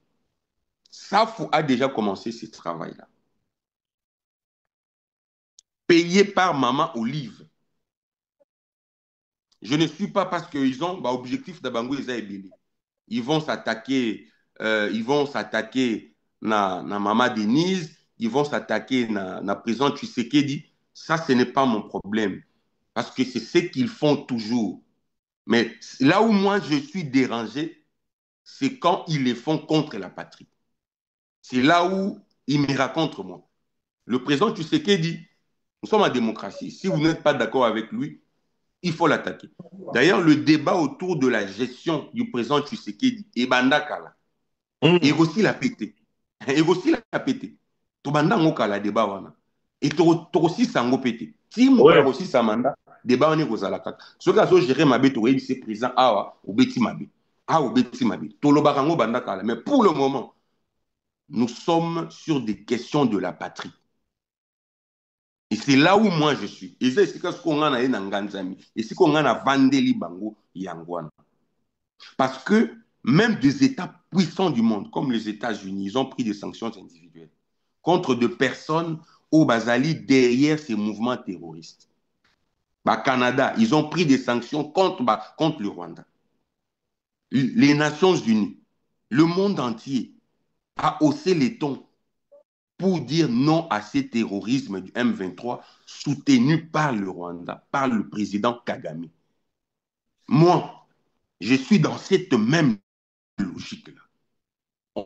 Safou a déjà commencé ce travail-là. Payé par Maman Olive. Je ne suis pas parce qu'ils ont objectif d'Abango Ezaébélé. Ils vont s'attaquer na Maman Denise, ils vont s'attaquer na président Tshisekedi. Ça, ce n'est pas mon problème. Parce que c'est ce qu'ils font toujours. Mais là où moi je suis dérangé, c'est quand ils les font contre la patrie. C'est là où ils me racontent moi. Le président Tshisekedi, nous sommes en démocratie. Si vous n'êtes pas d'accord avec lui, il faut l'attaquer. D'ailleurs, le débat autour de la gestion du président Tshisekedi, Ebandakala, et aussi la pété. Et aussi la pété. Tobanda ngokala débat wana. Et aussi sango pété. Si moi aussi sa mandat, débat on est kozalaka. Ce qui a géré ma bête, c'est président awa ou beti mabe. Ah ou beti mabe. Tolobarango bandakala. Mais pour le moment, nous sommes sur des questions de la patrie. Et c'est là où moi je suis. Et c'est ce qu'on a na nganzami. Et c'est qu'on a vandeli bango yangwana. Parce que même des États puissants du monde, comme les États-Unis, ils ont pris des sanctions individuelles contre des personnes au Bazali derrière ces mouvements terroristes. Canada, ils ont pris des sanctions contre le Rwanda. Les Nations Unies, le monde entier a haussé les tons pour dire non à ces terrorismes du M23 soutenus par le Rwanda, par le président Kagame. Moi, je suis dans cette même logique-là.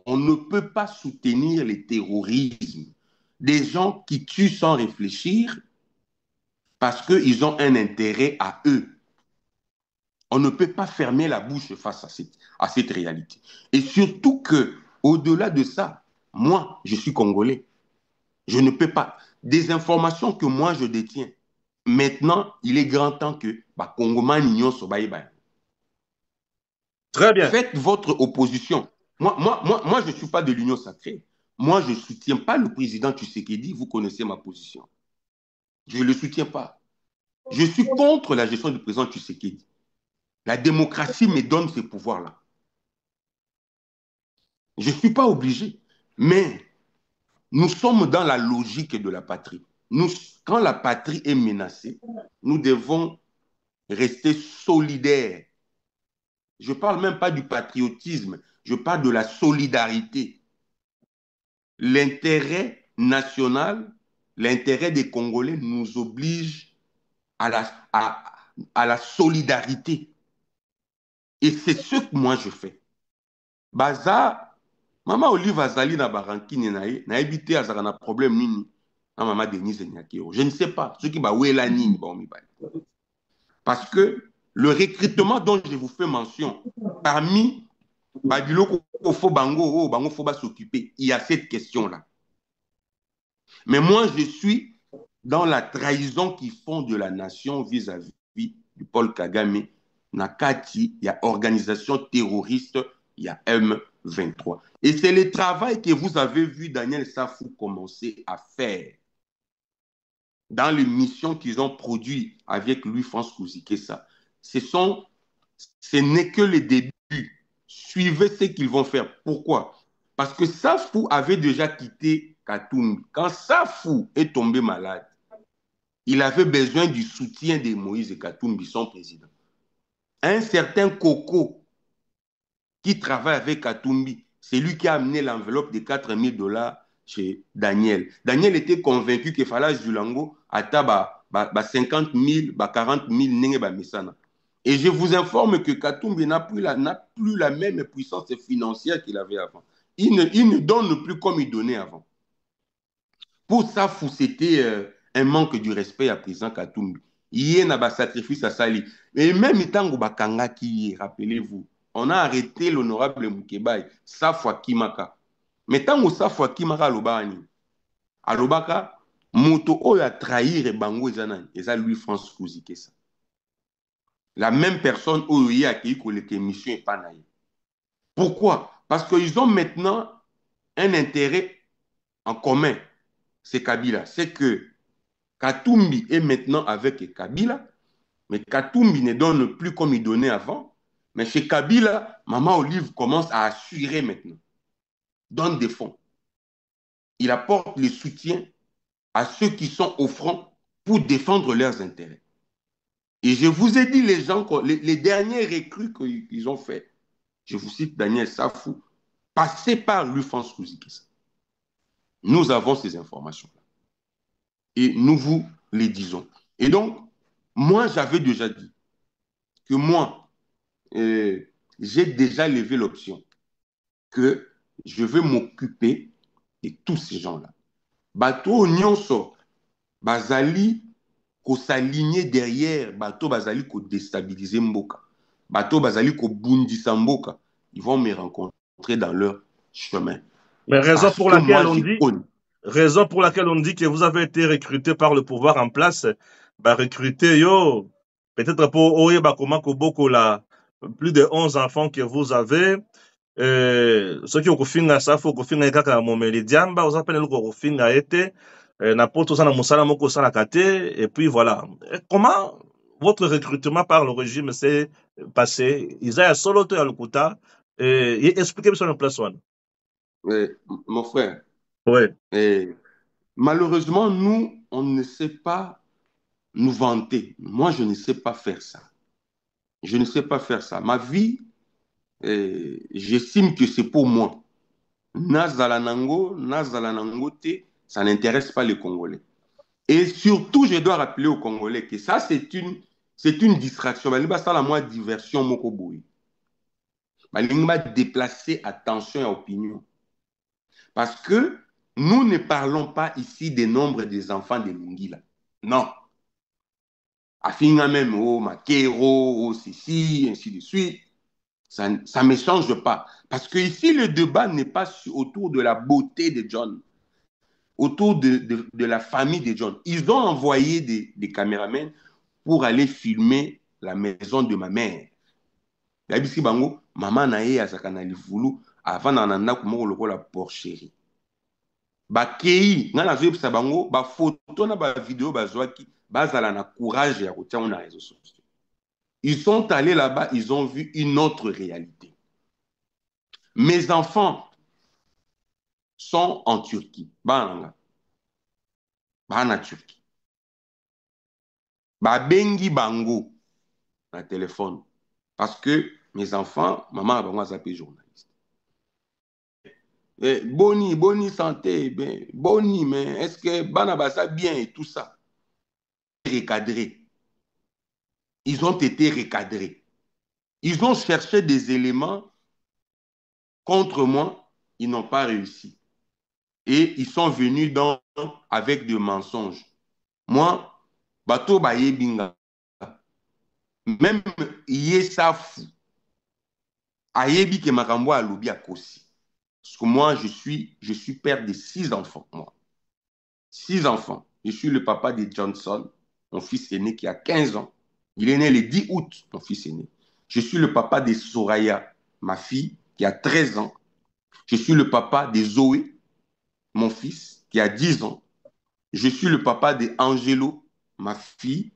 On ne peut pas soutenir les terrorismes des gens qui tuent sans réfléchir parce qu'ils ont un intérêt à eux. On ne peut pas fermer la bouche face à cette réalité. Et surtout que, au-delà de ça, moi, je suis Congolais. Je ne peux pas. Des informations que moi, je détiens. Maintenant, il est grand temps que Congoman Nignon Sobaïba. Très bien. Faites votre opposition. Moi, je ne suis pas de l'Union sacrée. Moi, je ne soutiens pas le président Tshisekedi. Vous connaissez ma position. Je ne le soutiens pas. Je suis contre la gestion du président Tshisekedi. La démocratie me donne ces pouvoirs-là. Je ne suis pas obligé. Mais nous sommes dans la logique de la patrie. Quand la patrie est menacée, nous devons rester solidaires. Je ne parle même pas du patriotisme, je parle de la solidarité. L'intérêt national, l'intérêt des Congolais nous oblige à la solidarité. Et c'est ce que moi je fais. Baza, Maman Olive Azali na Barankine na habité à un problème nini. Maman Denise Nyakio. Je ne sais pas. Ce qui va où est la nini. Parce que le recrutement dont je vous fais mention, parmi Babilo Kofo Bango, Bango Foba s'occuper, il y a cette question-là. Mais moi, je suis dans la trahison qu'ils font de la nation vis-à-vis du Paul Kagame. Nakati, il y a organisation terroriste, il y a M23. Et c'est le travail que vous avez vu Daniel Safou commencer à faire dans les missions qu'ils ont produites avec Louis-France Kouzikessa. Ce n'est que le début. Suivez ce qu'ils vont faire. Pourquoi? Parce que Safou avait déjà quitté Katumbi. Quand Safou est tombé malade, il avait besoin du soutien de Moïse Katumbi, son président. Un certain Koko qui travaille avec Katumbi, c'est lui qui a amené l'enveloppe de 4 000 $ chez Daniel. Daniel était convaincu qu'il fallait Julango à 50 000, 40 000 Et je vous informe que Katumbi n'a plus la même puissance financière qu'il avait avant. Il ne donne plus comme il donnait avant. Pour ça, c'était un manque du respect à président Katumbi. Il y a un sacrifice à Sali. Et même Itango Bakanga qui, rappelez-vous, on a arrêté l'honorable Moukebaï, Safwa Kimaka. Mais tant que Safwa Kimaka alobaka, moto oyo a trahi Bango Ezanani, Eza Louis-France Kouzikessa. La même personne oyo y a qui a mission et pas naïe. Pourquoi? Parce qu'ils ont maintenant un intérêt en commun. C'est Kabila. C'est que Katumbi est maintenant avec Kabila, mais Katumbi ne donne plus comme il donnait avant. Mais chez Kabila, Maman Olive commence à assurer maintenant. Donne des fonds. Il apporte le soutien à ceux qui sont au front pour défendre leurs intérêts. Et je vous ai dit les derniers recrues qu'ils ont fait. Je vous cite Daniel Safou, passé par Louis-France Kouzikessa. Nous avons ces informations-là. Et nous vous les disons. Et donc, moi, j'avais déjà dit que moi, j'ai déjà levé l'option que je vais m'occuper de tous ces gens-là. Bateau Nyonso, Bazali, ko s'aligner derrière, Bateau Bazali, ko déstabiliser Mboka. Bateau Bazali, ko bundisa Mboka. Ils vont me rencontrer dans leur chemin. Mais raison pour laquelle on dit que vous avez été recruté par le pouvoir en place, recruté, peut-être pour Oyeba Komako Boko, plus de 11 enfants que vous avez, ceux qui ont confiné ça, faut confiner kaka momeli diamba, vous appelez le confiner a été, n'importe ça na musala moko ça la kate, et puis voilà. Comment votre recrutement par le régime s'est passé? Isaiah Soloto à Lukuta, Expliquez-moi sur le place one. Mon frère, Ouais. malheureusement, nous, on ne sait pas nous vanter. Moi, je ne sais pas faire ça. Je ne sais pas faire ça. Ma vie, j'estime que c'est pour moi. Nazala nango, nazala nango te, ça n'intéresse pas les Congolais. Et surtout, je dois rappeler aux Congolais que ça, c'est une distraction. Ça, la moi, diversion, moko boui. Va déplacer attention et opinion. Parce que nous ne parlons pas ici des nombres des enfants de Lungila. Non. Afinga même, oh, Makero, oh, Sissi, ainsi de suite. Ça ne change pas. Parce que ici, le débat n'est pas autour de la beauté de John, autour de la famille de John. Ils ont envoyé des caméramans pour aller filmer la maison de ma mère. Yabisi bango, maman na ye azakana livulu, avant nananda kumoko lokola porcherie. Bakei, ngana zoyebisa bango, ba photo na ba vidéo bazwaki, bazala na courage ya kotia na réseaux sociaux. Ils sont allés là-bas, ils ont vu une autre réalité. Mes enfants sont en Turquie. Bana Turquie. Bengi bango na téléphone. Parce que mes enfants, maman a bango zappé journaliste. Boni santé, ben, boni, mais est-ce que bana basa bien et tout ça? Recadré. Ils ont été recadrés. Ils ont cherché des éléments contre moi, ils n'ont pas réussi. Et ils sont venus avec des mensonges. Moi, bato baye binga. Même Yesafu, ayebi ke makambo alobi akosi. Parce que moi, je suis père de 6 enfants. Moi. 6 enfants. Je suis le papa de Johnson, mon fils aîné qui a 15 ans. Il est né le 10 août, mon fils aîné. Je suis le papa de Soraya, ma fille, qui a 13 ans. Je suis le papa de Zoé, mon fils, qui a 10 ans. Je suis le papa de Angelo, ma fille,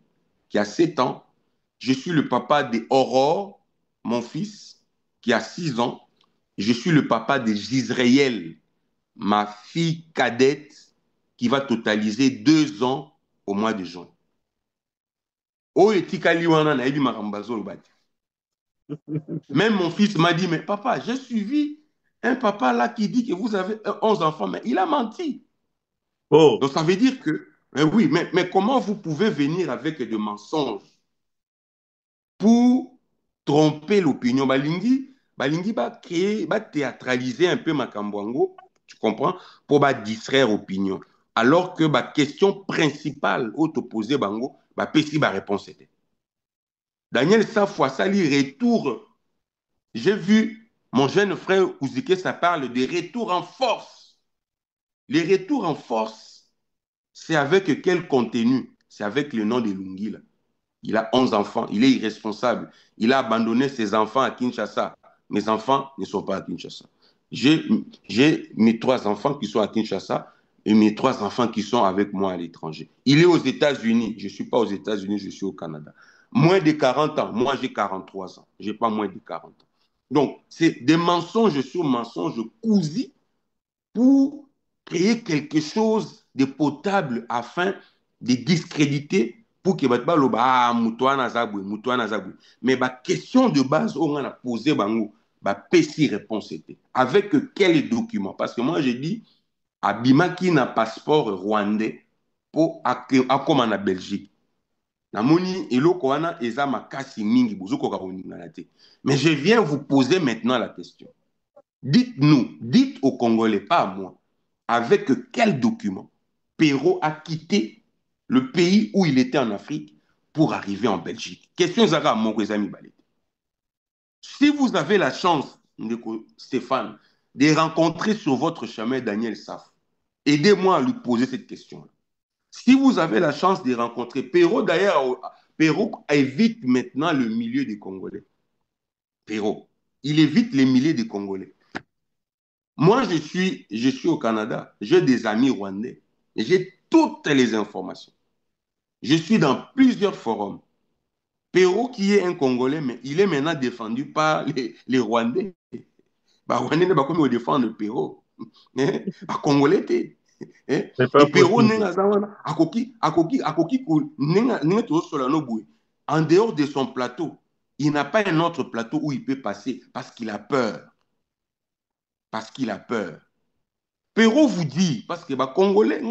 qui a 7 ans. Je suis le papa de Aurore, mon fils, qui a 6 ans. Je suis le papa de Gisraël, ma fille cadette, qui va totaliser 2 ans au mois de juin. Même mon fils m'a dit, mais papa, j'ai suivi un papa là qui dit que vous avez 11 enfants, mais il a menti. Oh. Donc ça veut dire que, oui, mais comment vous pouvez venir avec des mensonges pour tromper l'opinion? Balingi va créer, va théâtraliser un peu Makambwango, tu comprends, pour distraire l'opinion. Alors que la question principale au opposé Bango, Pessi ba réponse était. Daniel Safwa Sali retour. J'ai vu mon jeune frère Ouzike, ça parle de retour en force. Les retours en force, c'est avec quel contenu? C'est avec le nom de Lungila. Il a 11 enfants, il est irresponsable. Il a abandonné ses enfants à Kinshasa. Mes enfants ne sont pas à Kinshasa. J'ai mes 3 enfants qui sont à Kinshasa et mes 3 enfants qui sont avec moi à l'étranger. Il est aux États-Unis. Je ne suis pas aux États-Unis, je suis au Canada. Moins de 40 ans. Moi, j'ai 43 ans. Je n'ai pas moins de 40 ans. Donc, c'est des mensonges sur mensonges cousus pour créer quelque chose de potable afin de discréditer pour que les gens mais la question de base, on a posé Pessi réponse était. Avec quel document? Parce que moi, j'ai dit, Abima qui n'a passeport rwandais pour comme en Belgique. Mais je viens vous poser maintenant la question. Dites-nous, dites aux Congolais, pas à moi, avec quel document Perrault a quitté le pays où il était en Afrique pour arriver en Belgique? Question Zara, mon ami Balé. Si vous avez la chance, Stéphane, de rencontrer sur votre chemin Daniel Saf, aidez-moi à lui poser cette question-là. Si vous avez la chance de rencontrer Perrault, d'ailleurs, Perrault évite maintenant le milieu des Congolais. Perrault, il évite les milliers de Congolais. Moi, je suis au Canada, j'ai des amis rwandais, j'ai toutes les informations. Je suis dans plusieurs forums. Perrault qui est un Congolais, mais il est maintenant défendu par les Rwandais. Bah, Rwandais ne va pas comme défendre Perrault. Bah, Congolais, t'es. Et C'est pas Perrault, possible. en dehors de son plateau, il n'a pas un autre plateau où il peut passer parce qu'il a peur. Parce qu'il a peur. Perrault vous dit, parce que les Congolais,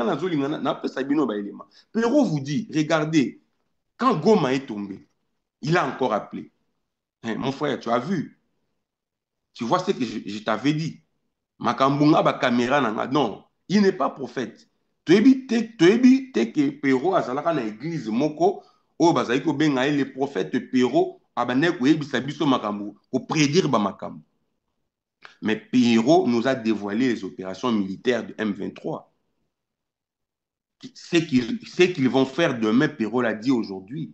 Perrault vous dit, regardez, quand Goma est tombé, il a encore appelé. Hein, mon frère, tu as vu? Tu vois ce que je t'avais dit? Makambunga ba caméra nanga. Non, il n'est pas prophète. Tu es que Perrault a zalaka na église moko o bazaiko benga le prophète Perrault abane ko yebisa biso makambu ko prédire ba makambu. Mais Perrault nous a dévoilé les opérations militaires de M23. Ce qu'ils vont faire demain, Perrault l'a dit aujourd'hui.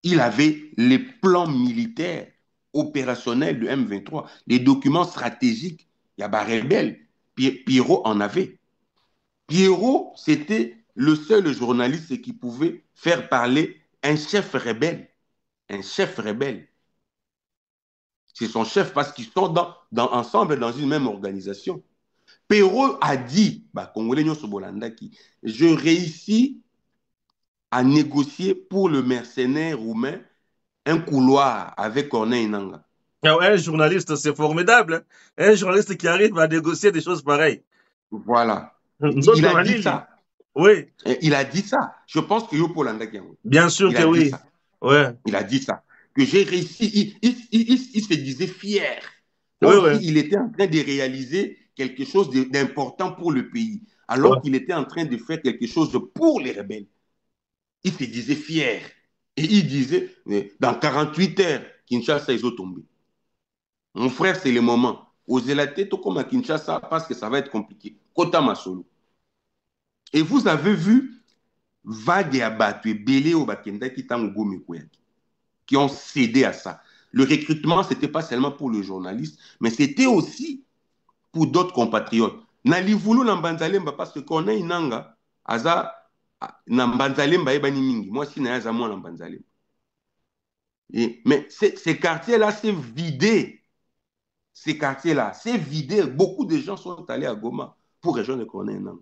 Il avait les plans militaires opérationnels de M23, les documents stratégiques. Il y a des rebelles. Perrault en avait. Perrault, c'était le seul journaliste qui pouvait faire parler un chef rebelle. Un chef rebelle. C'est son chef parce qu'ils sont ensemble dans une même organisation. Perrault a dit, Congolais je réussis à négocier pour le mercenaire roumain un couloir avec Corneille Nangaa. Un journaliste, c'est formidable. Hein? Un journaliste qui arrive à négocier des choses pareilles. Voilà. Il a dit ça. Oui. Il a dit ça. Je pense que Yopo Landaki. Bien sûr que oui. Ouais. Il a dit ça. Que j'ai réussi. Il se disait fier. Donc, il était en train de réaliser quelque chose d'important pour le pays. Alors qu'il était en train de faire quelque chose pour les rebelles. Il se disait fier. Et il disait, dans 48 heures, Kinshasa, ils ont tombé. Mon frère, c'est le moment. Osez la tête comme à Kinshasa parce que ça va être compliqué. Kota Masolo. Et vous avez vu vague et abattu, belé au Bakenda qui ont cédé à ça. Le recrutement, ce n'était pas seulement pour le journaliste, mais c'était aussi pour d'autres compatriotes. Nalivulu Nambanzalemba, parce que qu'on a une nanga, aza Nambanzalemba ebani mingi. Moi, si nayaza moi Nambanzalemba. Mais ces quartiers-là, c'est vidé. Ces quartiers-là, c'est vidé. Beaucoup de gens sont allés à Goma pour rejoindre Corneille Nangaa.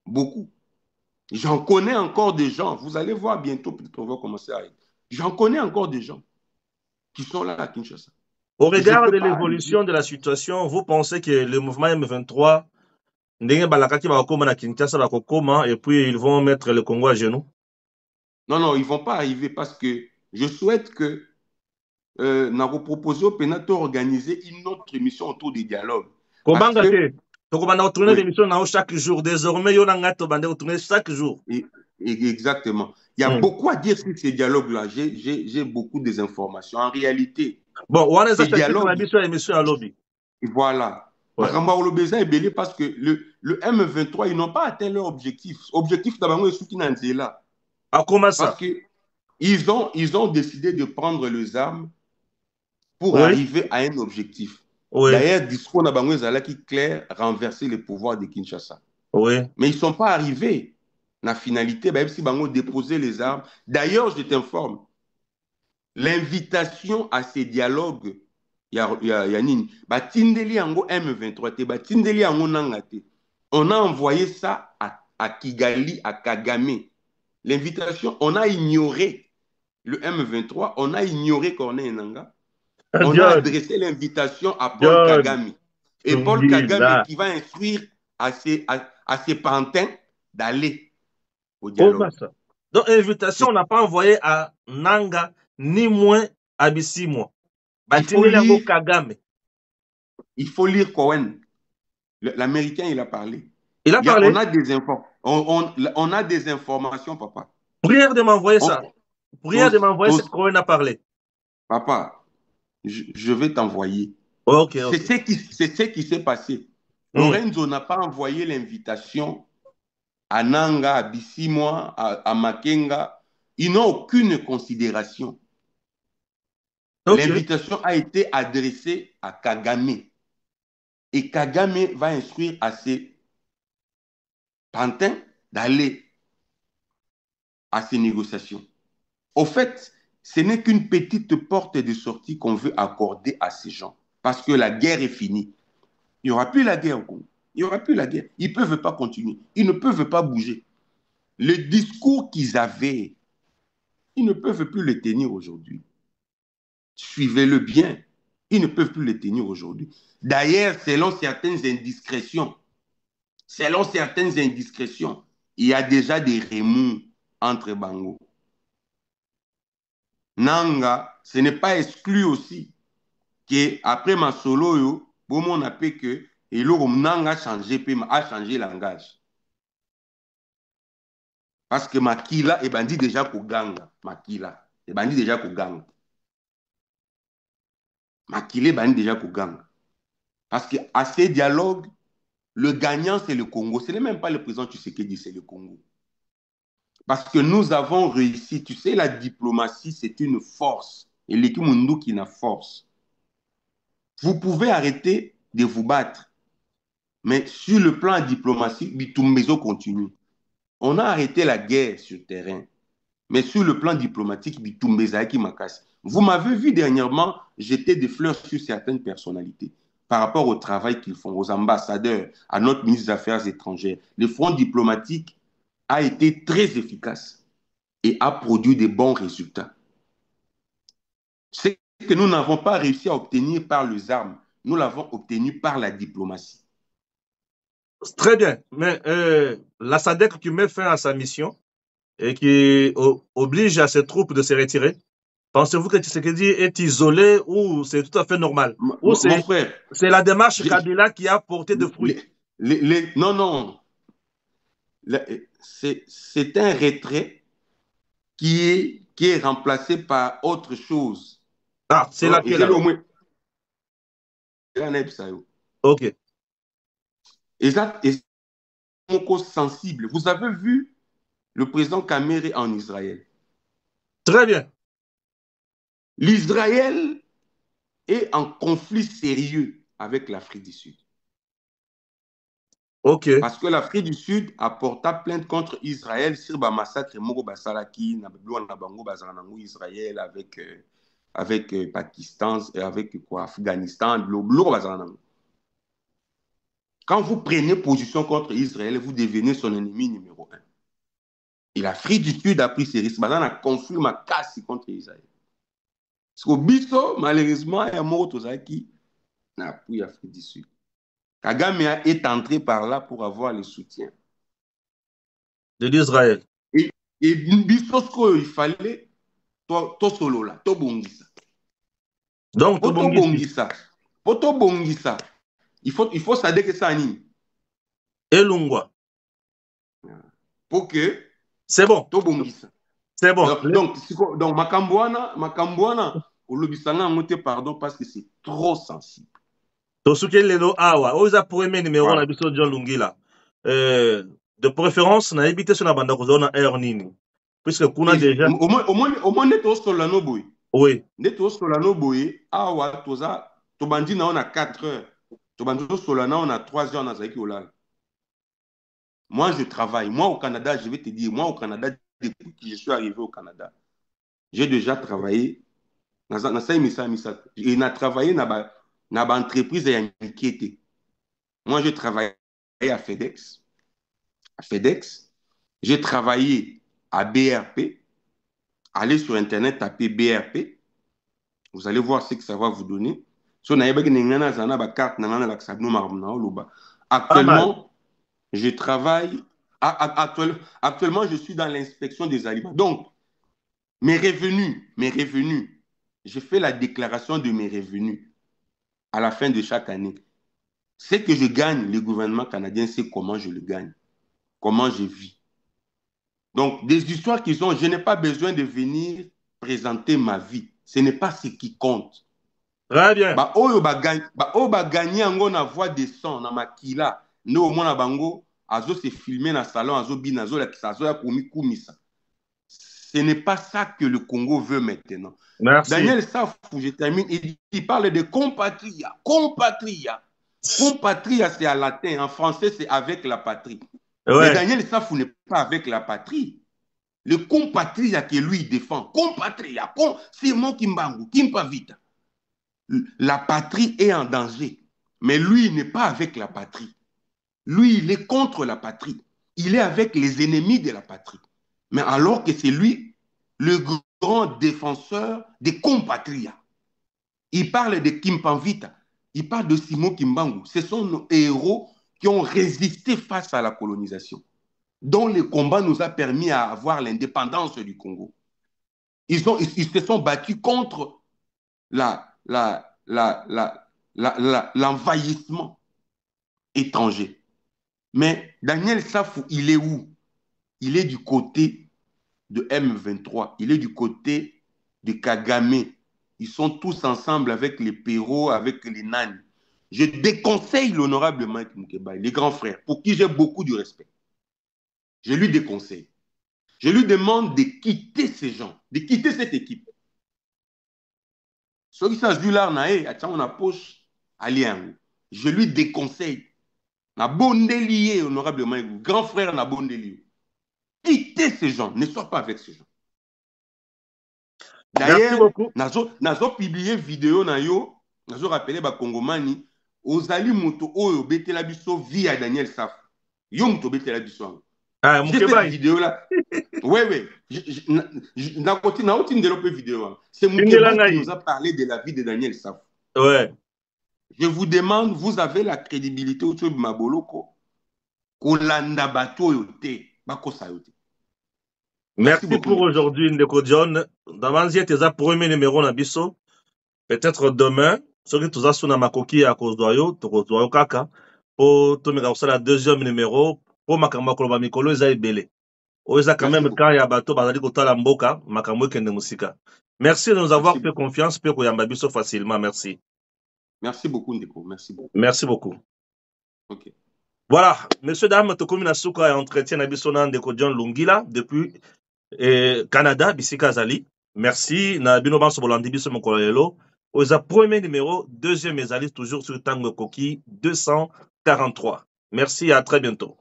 Beaucoup. J'en connais encore des gens. Vous allez voir bientôt, peut-être on va commencer à... J'en connais encore des gens qui sont là à Kinshasa. Au regard de l'évolution de la situation, vous pensez que le mouvement M23, et puis ils vont mettre le Congo à genoux? Non, ils ne vont pas arriver parce que je souhaite que nous proposons d'organiser une autre émission autour des dialogues. Comment tourner l'émission chaque jour. Désormais, il y a chaque jour. Exactement. Il y a beaucoup à dire sur ces dialogues-là. J'ai beaucoup des informations. En réalité, bon, on a ces dialogues. Voilà. Ouais. Parce que le M23, ils n'ont pas atteint leur objectif. Objectif d'abord, c'est là. Ah, comment ça? Parce qu'ils ont décidé de prendre les armes pour arriver à un objectif. Oui. D'ailleurs, le discours d'Abango qui clair, renverser le pouvoir de Kinshasa. Oui. Mais ils ne sont pas arrivés. La finalité, même si Bango déposait les armes. D'ailleurs, je t'informe, l'invitation à ces dialogues, M23, on a envoyé ça à Kigali, à Kagame. L'invitation, on a ignoré le M23, on a ignoré Corneille Nangaa. On a adressé l'invitation à Paul Kagame. Et Paul Kagame qui va instruire à ses pantins d'aller au dialogue. Donc, l'invitation, on n'a pas envoyé à Nangaa, ni moins à Bissimo. Il faut lire Cohen. L'Américain, il a parlé. Il a parlé. On a des informations, papa. Prière de m'envoyer ça. Prière de m'envoyer ce que Cohen a parlé. Papa, je vais t'envoyer. Okay. C'est ce qui s'est passé. Lorenzo n'a pas envoyé l'invitation à Nangaa, à Bissimo, à Makenga. Ils n'ont aucune considération. L'invitation a été adressée à Kagame. Et Kagame va instruire à ses pantins d'aller à ces négociations. Au fait, ce n'est qu'une petite porte de sortie qu'on veut accorder à ces gens. Parce que la guerre est finie. Il n'y aura plus la guerre au Congo. Il n'y aura plus la guerre. Ils ne peuvent pas continuer. Ils ne peuvent pas bouger. Le discours qu'ils avaient, ils ne peuvent plus le tenir aujourd'hui. Suivez-le bien. Ils ne peuvent plus le tenir aujourd'hui. D'ailleurs, selon certaines indiscrétions, il y a déjà des remous entre Bango. Nanga, ce n'est pas exclu aussi qu'après ma solo, on a pu que et Nanga a changé langage. Parce que Makila est bandit déjà pour Ganga. Makila est bandit déjà pour Ganga. Makila est bandit déjà pour Ganga. Parce qu'à ces dialogues, le gagnant, c'est le Congo. Ce n'est même pas le président Tshisekedi, c'est le Congo. Parce que nous avons réussi. Tu sais, la diplomatie, c'est une force. Et l'équipe Mundu qui n'a force. Vous pouvez arrêter de vous battre. Mais sur le plan diplomatique, Bitumbezo continue. On a arrêté la guerre sur le terrain. Mais sur le plan diplomatique, Bitumbezo qui m'a cassé. Vous m'avez vu dernièrement jeter des fleurs sur certaines personnalités par rapport au travail qu'ils font, aux ambassadeurs, à notre ministre des Affaires étrangères. Le front diplomatique a été très efficace et a produit de bons résultats. Ce que nous n'avons pas réussi à obtenir par les armes, nous l'avons obtenu par la diplomatie. Très bien, mais la SADC qui met fin à sa mission et qui oblige à ses troupes de se retirer, pensez-vous que Tshisekedi est isolé ou c'est tout à fait normal? Ou c'est la démarche Kabila qui a porté de fruits? Non, non. C'est un retrait qui est remplacé par autre chose. Ah, c'est laquelle? Ok. Exact. Sensible. Vous avez vu le président Kamere en Israël? Très bien. L'Israël est en conflit sérieux avec l'Afrique du Sud. Ok. Parce que l'Afrique du Sud a porté plainte contre Israël sur le massacre Moro Basalaki, Israël avec Pakistan, avec quoi, Afghanistan, Quand vous prenez position contre Israël, vous devenez son ennemi numéro 1. Et l'Afrique du Sud a pris ses risques. Maintenant, on a conflit ma casse contre Israël. Parce qu'au Bisso, malheureusement, il y a mort qui n'a plus l'Afrique du Sud. Kagame est entré par là pour avoir le soutien de l'Israël. Et Bisso, il fallait to solo là, to bongisa. Donc, to bongisa. Poto bongisa. Il faut savoir que ça ni. Elungwa. Pour que. C'est bon. To bongisa. C'est bon. Donc Makambouana, au lobisanga monté pardon parce que c'est trop sensible. De préférence, on a évité sur la bande à air nini. Puisque qu'on a déjà. Au moins, net au solano boy. Oui. Net au solano boy. Awa, toza, tobandi na on a 4 heures. Tobandi au solano on a 3 heures, on a zaiki olal. Moi, je travaille. Moi, au Canada, je vais te dire, moi, au Canada, depuis que je suis arrivé au Canada, j'ai déjà travaillé. Et j'ai travaillé dans l'entreprise et inquiété. Moi, j'ai travaillé à FedEx. J'ai travaillé à BRP. Allez sur Internet, tapez BRP. Vous allez voir ce que ça va vous donner. Actuellement, je travaille. Actuellement, je suis dans l'inspection des aliments. Donc, mes revenus, je fais la déclaration de mes revenus à la fin de chaque année. Ce que je gagne, le gouvernement canadien sait comment je le gagne, comment je vis. Donc, des histoires qu'ils ont, je n'ai pas besoin de venir présenter ma vie. Ce n'est pas ce qui compte. Très bien. Gagner en na voix de son, na makila, ne au moins bango, azo se filmer dans le salon, azo bin, azo la kisazo ya kumisa. Ce n'est pas ça que le Congo veut maintenant. Merci. Daniel Safou, je termine, il parle de compatria. Compatria, c'est à latin. En français, c'est avec la patrie. Ouais. Mais Daniel Safou n'est pas avec la patrie. Le compatria que lui défend, compatria, Simon Kimbangu, Kimpavita. La patrie est en danger. Mais lui, il n'est pas avec la patrie. Lui, il est contre la patrie. Il est avec les ennemis de la patrie. Mais alors que c'est lui, le grand défenseur des compatriotes. Il parle de Kimpavita. Il parle de Simon Kimbangu. Ce sont nos héros qui ont résisté face à la colonisation, dont le combat nous a permis à avoir l'indépendance du Congo. Ils se sont battus contre l'envahissement étranger. Mais Daniel Safou, il est où? Il est du côté de M23. Il est du côté de Kagame. Ils sont tous ensemble avec les Perrault, avec les Nani. Je déconseille l'honorable Mike Moukebaye, les grands frères, pour qui j'ai beaucoup de respect. Je lui déconseille. Je lui demande de quitter ces gens, de quitter cette équipe. Ceux qui s'agissent là, on a poche allié. Je lui déconseille. Na bondelier, honorable Mike, grand frère na bondelier. Quittez ces gens, ne sois pas avec ces gens. D'ailleurs, nazo publié vidéo na yo, nazo rappelé ba Kongomani, ozali moto oyo betela biso via Daniel Saf. Yo moto betela biso. Ah, j'ai cette vidéo là. Ouais. Na continue développer vidéo. C'est Moukeba qui nous a parlé de la vie de Daniel Saf. Ouais. Je vous demande, vous avez la crédibilité autour de Maboloko. Kolanda bato yote, bako sayote. Merci pour aujourd'hui, Ndeko John. Dans tes premier numéro na biso. Peut-être demain, ce que tu as sur Makoki à Kozdoyo, Tokozdoyo Kaka, pour te mettre la deuxième numéro, pour Makamba Koloba Mikolo, Eza Ebele. Oza quand même, quand il y a bateau, Bazali Kotala Mboka, Makambo Kende Musika. Merci de nous avoir fait confiance, pour Koyamba Biso facilement. Merci. Merci beaucoup, Ndeko. Merci beaucoup. Merci beaucoup. Ok. Voilà, messieurs, dames, Tokomi Nasuka et entretien Nabiso Ndeko John Lungila depuis Canada, Bisika Zali. Merci. Na Bino Banso Bolandi Biso Mokolelo. Oza premier numéro, deuxième ezali toujours sur Tango Koki 243. Merci et à très bientôt.